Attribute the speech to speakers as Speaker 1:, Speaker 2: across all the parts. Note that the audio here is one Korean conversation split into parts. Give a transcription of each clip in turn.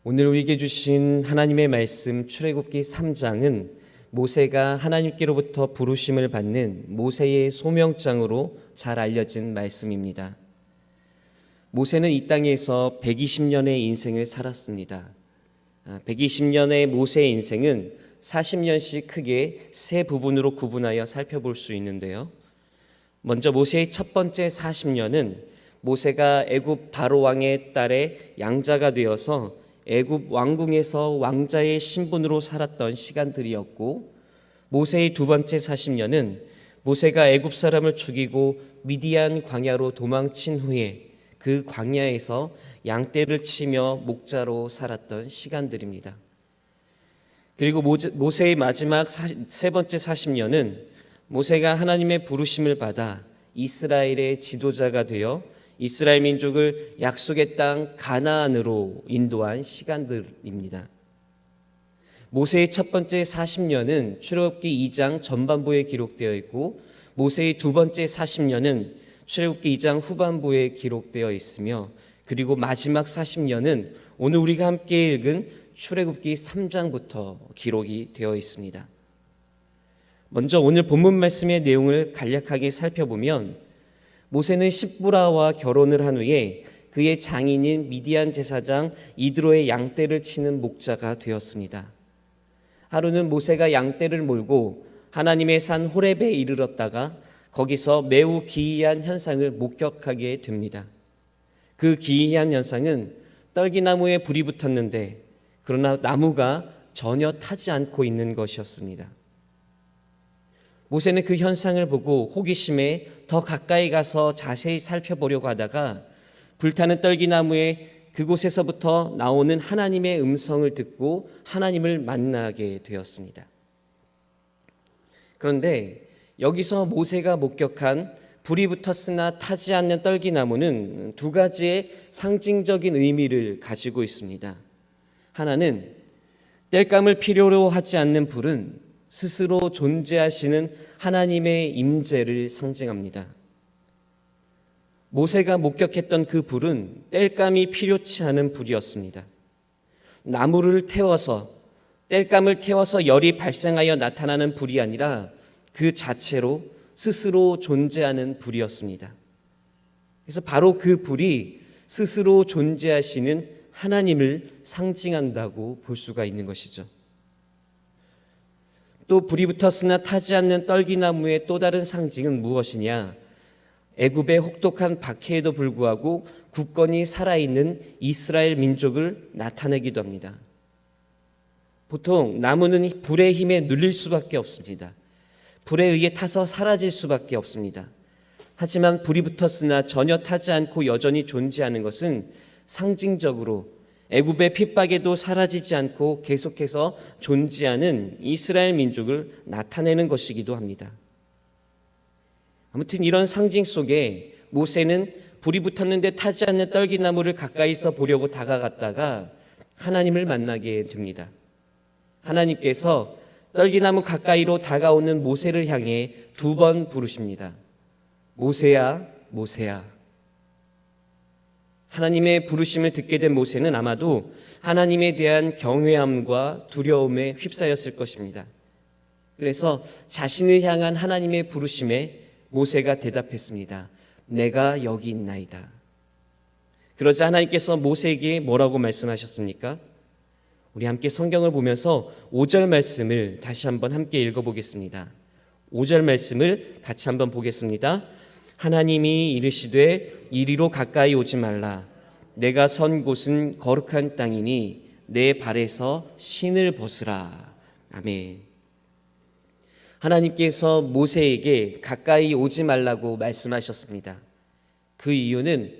Speaker 1: 오늘 우리에게 주신 하나님의 말씀 출애굽기 3장은 모세가 하나님께로부터 부르심을 받는 모세의 소명장으로 잘 알려진 말씀입니다. 모세는 이 땅에서 120년의 인생을 살았습니다. 120년의 모세의 인생은 40년씩 크게 세 부분으로 구분하여 살펴볼 수 있는데요. 먼저 모세의 첫 번째 40년은 모세가 애굽 바로 왕의 딸의 양자가 되어서 애굽 왕궁에서 왕자의 신분으로 살았던 시간들이었고, 모세의 두 번째 40년은 모세가 애굽 사람을 죽이고 미디안 광야로 도망친 후에 그 광야에서 양떼를 치며 목자로 살았던 시간들입니다. 그리고 모세의 마지막 세 번째 40년은 모세가 하나님의 부르심을 받아 이스라엘의 지도자가 되어 이스라엘 민족을 약속의 땅 가나안으로 인도한 시간들입니다. 모세의 첫 번째 40년은 출애굽기 2장 전반부에 기록되어 있고, 모세의 두 번째 40년은 출애굽기 2장 후반부에 기록되어 있으며, 그리고 마지막 40년은 오늘 우리가 함께 읽은 출애굽기 3장부터 기록이 되어 있습니다. 먼저 오늘 본문 말씀의 내용을 간략하게 살펴보면, 모세는 십브라와 결혼을 한 후에 그의 장인인 미디안 제사장 이드로의 양떼를 치는 목자가 되었습니다. 하루는 모세가 양떼를 몰고 하나님의 산 호렙에 이르렀다가 거기서 매우 기이한 현상을 목격하게 됩니다. 그 기이한 현상은 떨기나무에 불이 붙었는데 그러나 나무가 전혀 타지 않고 있는 것이었습니다. 모세는 그 현상을 보고 호기심에 더 가까이 가서 자세히 살펴보려고 하다가 불타는 떨기나무에 그곳에서부터 나오는 하나님의 음성을 듣고 하나님을 만나게 되었습니다. 그런데 여기서 모세가 목격한 불이 붙었으나 타지 않는 떨기나무는 두 가지의 상징적인 의미를 가지고 있습니다. 하나는 땔감을 필요로 하지 않는 불은 스스로 존재하시는 하나님의 임재를 상징합니다. 모세가 목격했던 그 불은 땔감이 필요치 않은 불이었습니다. 나무를 태워서, 땔감을 태워서 열이 발생하여 나타나는 불이 아니라 그 자체로 스스로 존재하는 불이었습니다. 그래서 바로 그 불이 스스로 존재하시는 하나님을 상징한다고 볼 수가 있는 것이죠. 또 불이 붙었으나 타지 않는 떨기나무의 또 다른 상징은 무엇이냐? 애굽의 혹독한 박해에도 불구하고 굳건히 살아있는 이스라엘 민족을 나타내기도 합니다. 보통 나무는 불의 힘에 눌릴 수밖에 없습니다. 불에 의해 타서 사라질 수밖에 없습니다. 하지만 불이 붙었으나 전혀 타지 않고 여전히 존재하는 것은 상징적으로 애굽의 핍박에도 사라지지 않고 계속해서 존재하는 이스라엘 민족을 나타내는 것이기도 합니다. 아무튼 이런 상징 속에 모세는 불이 붙었는데 타지 않는 떨기나무를 가까이서 보려고 다가갔다가 하나님을 만나게 됩니다. 하나님께서 떨기나무 가까이로 다가오는 모세를 향해 두 번 부르십니다. 모세야, 모세야. 하나님의 부르심을 듣게 된 모세는 아마도 하나님에 대한 경외함과 두려움에 휩싸였을 것입니다. 그래서 자신을 향한 하나님의 부르심에 모세가 대답했습니다. 내가 여기 있나이다. 그러자 하나님께서 모세에게 뭐라고 말씀하셨습니까? 우리 함께 성경을 보면서 5절 말씀을 다시 한번 함께 읽어보겠습니다. 5절 말씀을 같이 한번 보겠습니다. 하나님이 이르시되 이리로 가까이 오지 말라. 내가 선 곳은 거룩한 땅이니 내 발에서 신을 벗으라. 아멘. 하나님께서 모세에게 가까이 오지 말라고 말씀하셨습니다. 그 이유는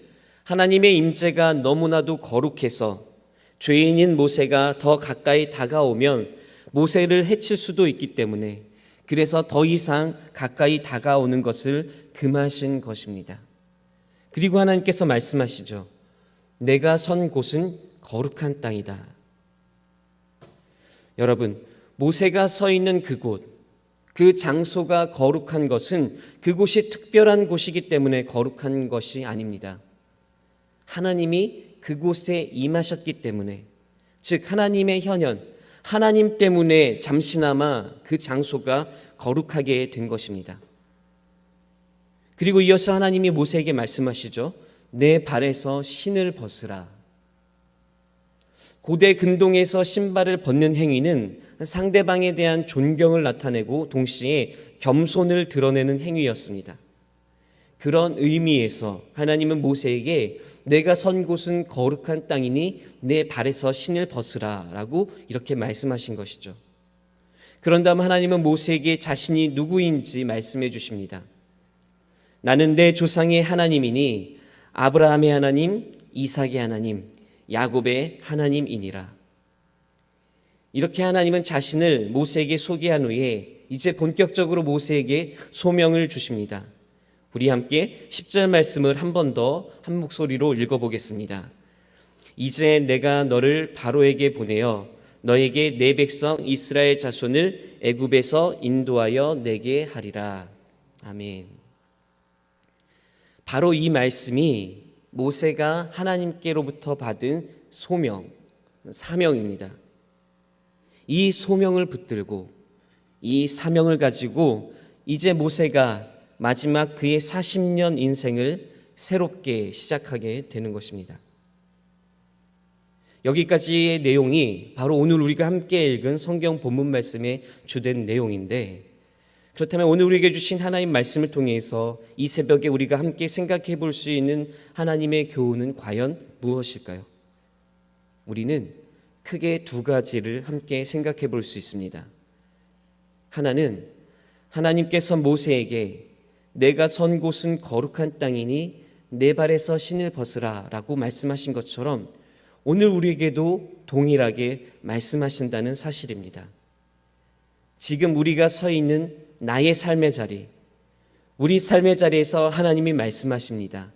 Speaker 1: 하나님의 임재가 너무나도 거룩해서 죄인인 모세가 더 가까이 다가오면 모세를 해칠 수도 있기 때문에, 그래서 더 이상 가까이 다가오는 것을 금하신 것입니다. 그리고 하나님께서 말씀하시죠. 내가 선 곳은 거룩한 땅이다. 여러분, 모세가 서 있는 그곳, 그 장소가 거룩한 것은 그곳이 특별한 곳이기 때문에 거룩한 것이 아닙니다. 하나님이 그곳에 임하셨기 때문에, 즉 하나님의 현현, 하나님 때문에 잠시나마 그 장소가 거룩하게 된 것입니다. 그리고 이어서 하나님이 모세에게 말씀하시죠. 내 발에서 신을 벗으라. 고대 근동에서 신발을 벗는 행위는 상대방에 대한 존경을 나타내고 동시에 겸손을 드러내는 행위였습니다. 그런 의미에서 하나님은 모세에게 내가 선 곳은 거룩한 땅이니 내 발에서 신을 벗으라 라고 이렇게 말씀하신 것이죠. 그런 다음 하나님은 모세에게 자신이 누구인지 말씀해 주십니다. 나는 내 조상의 하나님이니 아브라함의 하나님, 이삭의 하나님, 야곱의 하나님이니라. 이렇게 하나님은 자신을 모세에게 소개한 후에 이제 본격적으로 모세에게 소명을 주십니다. 우리 함께 10절 말씀을 한 번 더 한 목소리로 읽어보겠습니다. 이제 내가 너를 바로에게 보내어 너에게 내 백성 이스라엘 자손을 애굽에서 인도하여 내게 하리라. 아멘. 바로 이 말씀이 모세가 하나님께로부터 받은 소명, 사명입니다. 이 소명을 붙들고 이 사명을 가지고 이제 모세가 마지막 그의 40년 인생을 새롭게 시작하게 되는 것입니다. 여기까지의 내용이 바로 오늘 우리가 함께 읽은 성경 본문 말씀의 주된 내용인데, 그렇다면 오늘 우리에게 주신 하나님 말씀을 통해서 이 새벽에 우리가 함께 생각해 볼 수 있는 하나님의 교훈은 과연 무엇일까요? 우리는 크게 두 가지를 함께 생각해 볼 수 있습니다. 하나는 하나님께서 모세에게 내가 선 곳은 거룩한 땅이니 내 발에서 신을 벗으라 라고 말씀하신 것처럼 오늘 우리에게도 동일하게 말씀하신다는 사실입니다. 지금 우리가 서 있는 나의 삶의 자리, 우리 삶의 자리에서 하나님이 말씀하십니다.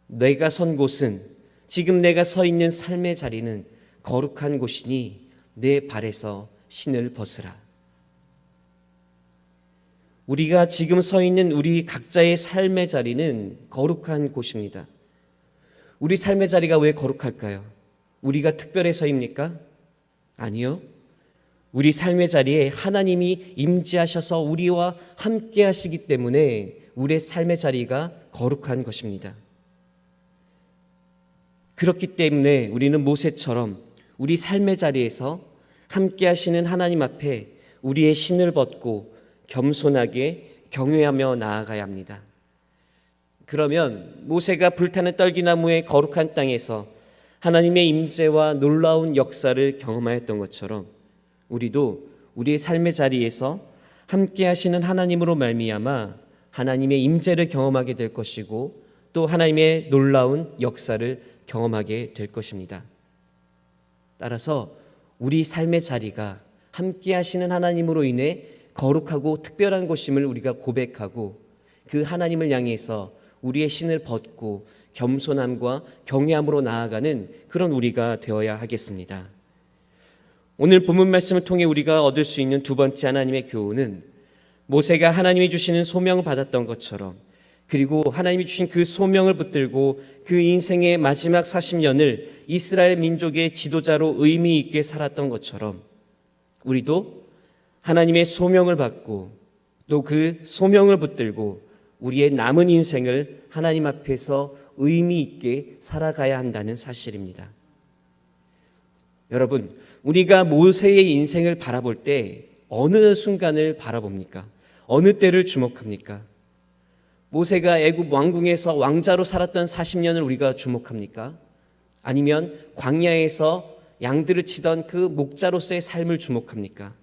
Speaker 1: 내가 선 곳은, 지금 내가 서 있는 삶의 자리는 거룩한 곳이니 내 발에서 신을 벗으라. 우리가 지금 서 있는 우리 각자의 삶의 자리는 거룩한 곳입니다. 우리 삶의 자리가 왜 거룩할까요? 우리가 특별해서입니까? 아니요. 우리 삶의 자리에 하나님이 임재하셔서 우리와 함께 하시기 때문에 우리의 삶의 자리가 거룩한 것입니다. 그렇기 때문에 우리는 모세처럼 우리 삶의 자리에서 함께 하시는 하나님 앞에 우리의 신을 벗고 겸손하게 경외하며 나아가야 합니다. 그러면 모세가 불타는 떨기나무의 거룩한 땅에서 하나님의 임재와 놀라운 역사를 경험하였던 것처럼 우리도 우리의 삶의 자리에서 함께 하시는 하나님으로 말미암아 하나님의 임재를 경험하게 될 것이고 또 하나님의 놀라운 역사를 경험하게 될 것입니다. 따라서 우리 삶의 자리가 함께 하시는 하나님으로 인해 거룩하고 특별한 곳임을 우리가 고백하고 그 하나님을 향해서 우리의 신을 벗고 겸손함과 경외함으로 나아가는 그런 우리가 되어야 하겠습니다. 오늘 본문 말씀을 통해 우리가 얻을 수 있는 두 번째 하나님의 교훈은 모세가 하나님이 주시는 소명을 받았던 것처럼 그리고 하나님이 주신 그 소명을 붙들고 그 인생의 마지막 40년을 이스라엘 민족의 지도자로 의미 있게 살았던 것처럼 우리도 하나님의 소명을 받고 또 그 소명을 붙들고 우리의 남은 인생을 하나님 앞에서 의미 있게 살아가야 한다는 사실입니다. 여러분, 우리가 모세의 인생을 바라볼 때 어느 순간을 바라봅니까? 어느 때를 주목합니까? 모세가 애굽 왕궁에서 왕자로 살았던 40년을 우리가 주목합니까? 아니면 광야에서 양들을 치던 그 목자로서의 삶을 주목합니까?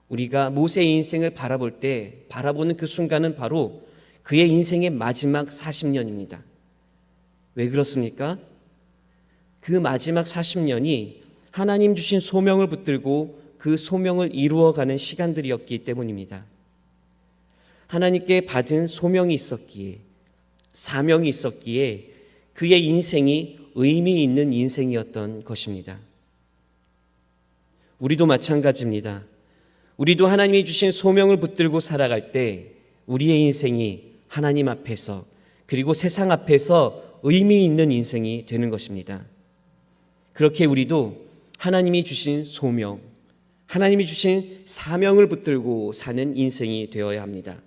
Speaker 1: 우리가 모세의 인생을 바라볼 때 바라보는 그 순간은 바로 그의 인생의 마지막 40년입니다. 왜 그렇습니까? 그 마지막 40년이 하나님 주신 소명을 붙들고 그 소명을 이루어가는 시간들이었기 때문입니다. 하나님께 받은 소명이 있었기에, 사명이 있었기에 그의 인생이 의미 있는 인생이었던 것입니다. 우리도 마찬가지입니다. 우리도 하나님이 주신 소명을 붙들고 살아갈 때 우리의 인생이 하나님 앞에서 그리고 세상 앞에서 의미 있는 인생이 되는 것입니다. 그렇게 우리도 하나님이 주신 소명, 하나님이 주신 사명을 붙들고 사는 인생이 되어야 합니다.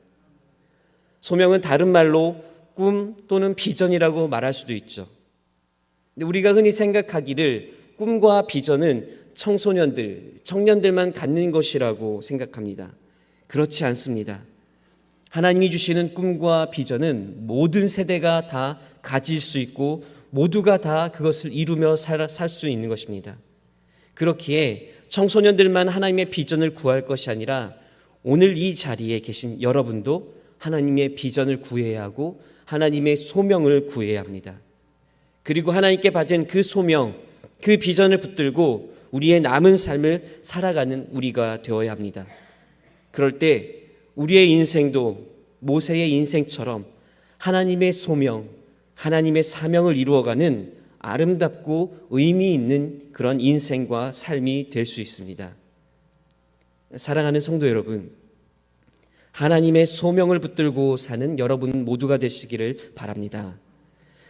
Speaker 1: 소명은 다른 말로 꿈 또는 비전이라고 말할 수도 있죠. 근데 우리가 흔히 생각하기를 꿈과 비전은 청소년들, 청년들만 갖는 것이라고 생각합니다. 그렇지 않습니다. 하나님이 주시는 꿈과 비전은 모든 세대가 다 가질 수 있고 모두가 다 그것을 이루며 살 수 있는 것입니다. 그렇기에 청소년들만 하나님의 비전을 구할 것이 아니라 오늘 이 자리에 계신 여러분도 하나님의 비전을 구해야 하고 하나님의 소명을 구해야 합니다. 그리고 하나님께 받은 그 소명, 그 비전을 붙들고 우리의 남은 삶을 살아가는 우리가 되어야 합니다. 그럴 때 우리의 인생도 모세의 인생처럼 하나님의 소명, 하나님의 사명을 이루어가는 아름답고 의미 있는 그런 인생과 삶이 될 수 있습니다. 사랑하는 성도 여러분, 하나님의 소명을 붙들고 사는 여러분 모두가 되시기를 바랍니다.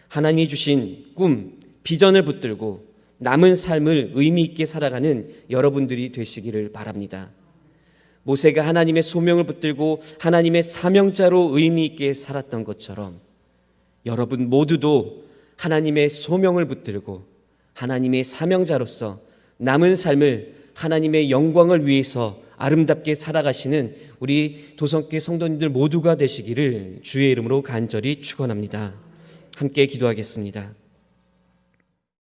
Speaker 1: 하나님이 주신 꿈, 비전을 붙들고 남은 삶을 의미 있게 살아가는 여러분들이 되시기를 바랍니다. 모세가 하나님의 소명을 붙들고 하나님의 사명자로 의미 있게 살았던 것처럼 여러분 모두도 하나님의 소명을 붙들고 하나님의 사명자로서 남은 삶을 하나님의 영광을 위해서 아름답게 살아가시는 우리 도성교회 성도님들 모두가 되시기를 주의 이름으로 간절히 축원합니다. 함께 기도하겠습니다.